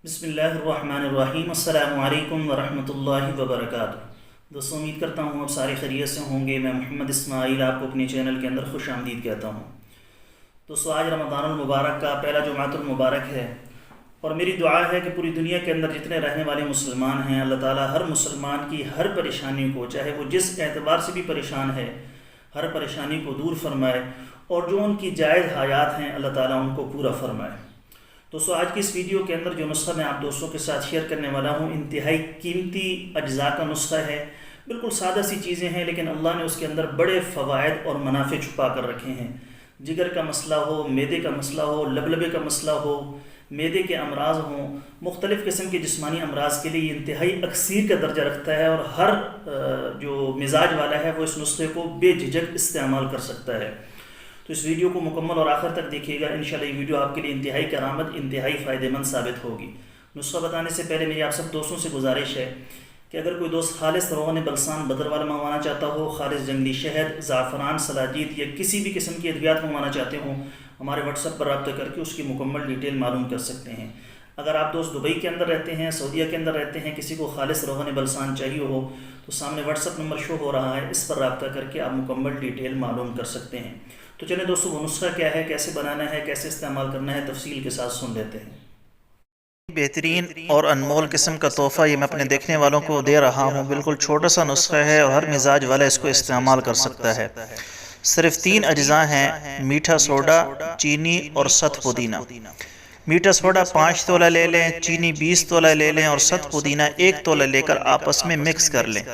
बिस्मिल्लाहिर्रहमानिर्रहीम। अस्सलामु अलैकुम वरहमतुल्लाहि वबरकातुहू। दोस्तों, उम्मीद करता हूँ आप सारे खैरियत से होंगे। मैं मोहम्मद इस्माइल आपको अपने चैनल के अंदर खुश आमदीद कहता हूँ। दोस्तों, आज रमज़ानुल मुबारक का पहला जुमातुल मुबारक है और मेरी दुआ है कि पूरी दुनिया के अंदर जितने रहने वाले मुसलमान हैं, अल्लाह ताला हर मुसलमान की हर परेशानी को, चाहे वो जिस एतबार से भी परेशान है, हर परेशानी को दूर फरमाए और जो उनकी जायज़ हायात हैं अल्लाह ताला उनको पूरा फरमाए। दोस्तों, आज की इस वीडियो के अंदर जो नुस्खा मैं आप दोस्तों के साथ शेयर करने वाला हूँ, इंतहाई कीमती अज्जा का नुस्खा है। बिल्कुल सादा सी चीज़ें हैं, लेकिन अल्लाह ने उसके अंदर बड़े फ़वाइद और मुनाफ़े छुपा कर रखे हैं। जिगर का मसला हो, मैदे का मसला हो, लबलबे का मसला हो, मैदे के अमराज हों, मुख्तलिफ़ किस्म के जिस्मानी अमराज के लिए इंतहाई अक्सीर का दर्जा रखता है और हर जो मिजाज वाला है वो इस नुस्खे को बेझिझक इस्तेमाल कर सकता है। तो इस वीडियो को मुकम्मल और आखिर तक देखिएगा। इंशाल्लाह ये वीडियो आपके लिए इंतहाई करामत, इंतहाई फ़ायदेमंद साबित होगी। नुस्खा बताने से पहले मेरी आप सब दोस्तों से गुजारिश है कि अगर कोई दोस्त खालिस रोग़न बलसान बदर वाला मंगवाना चाहता हो, खालिस जंगली शहद, ज़ाफ़रान, सलाजीत या किसी भी किस्म की अद्वियात मंगवाना चाहते हो, हमारे व्हाट्सएप पर रब्ता करके उसकी मुकम्मल डिटेल मालूम कर सकते हैं। अगर आप दोस्त दुबई के अंदर रहते हैं, सऊदीया के अंदर रहते हैं, किसी को खालिस रोग़न बलसान चाहिए हो तो सामने व्हाट्सएप नंबर शो हो रहा है, इस पर रब्ता करके आप मुकम्मल डिटेल मालूम कर सकते हैं। तो चलिए दोस्तों, वो नुस्खा क्या है, कैसे बनाना है, कैसे इस्तेमाल करना है, तफसील के साथ सुन लेते हैं। बेहतरीन और अनमोल किस्म का तोहफ़ा ये मैं अपने देखने वालों को दे रहा हूँ। बिल्कुल छोटा सा नुस्खा है और हर मिजाज वाला इसको इस्तेमाल कर सकता है। सिर्फ 3 अज्जा हैं: मीठा सोडा, चीनी और सत पुदीना। मीठा सोडा 5 तोला ले लें, चीनी 20 तोला ले लें और सत पुदीना 1 तोला लेकर आपस में मिक्स कर लें।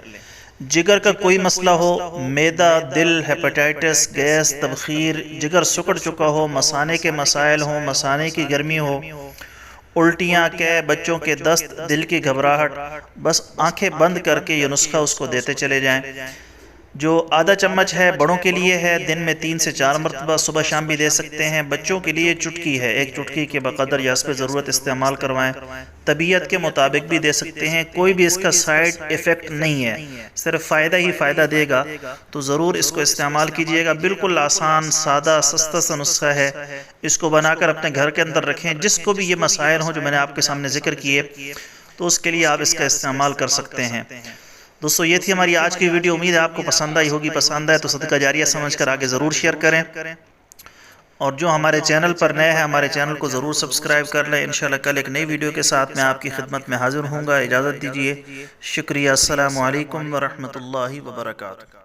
जिगर का कोई मसला हो, मैदा, दिल, हेपेटाइटिस, गैस, तबखीर, जिगर सुकड़ चुका हो, मसाने के मसाइल हों, मसाने की गर्मी हो, उल्टियाँ, कै, बच्चों के दस्त, दिल की घबराहट, बस आंखें बंद करके ये नुस्खा उसको देते चले जाएं। जो आधा चम्मच है बड़ों के लिए है, दिन में 3 से 4 मरतबा सुबह शाम भी दे सकते हैं। बच्चों के लिए चुटकी है, 1 चुटकी के बकदर या इस पर ज़रूरत इस्तेमाल करवाएं। तबीयत के मुताबिक भी दे सकते हैं, कोई भी इसका साइड इफ़ेक्ट नहीं है, सिर्फ फ़ायदा ही फ़ायदा देगा। तो ज़रूर इसको इस्तेमाल कीजिएगा। बिल्कुल आसान, सादा, सस्ता सा नुस्खा है। इसको बनाकर अपने घर के अंदर रखें। जिसको भी ये मसाइल हों जो मैंने आपके सामने ज़िक्र किए, तो उसके लिए आप इसका इस्तेमाल कर सकते हैं। दोस्तों, ये थी हमारी आज की वीडियो। उम्मीद है आपको पसंद आई होगी। पसंद आए तो सदका जारिया समझकर आगे ज़रूर शेयर करें और जो हमारे चैनल पर नए हैं, हमारे चैनल को ज़रूर सब्सक्राइब कर लें। इंशाल्लाह कल एक नई वीडियो के साथ मैं आपकी खिदमत में हाजिर होऊंगा। इजाज़त दीजिए। शुक्रिया। अस्सलामु अलैकुम वरहमतुल्लाहि वबरकातुहू।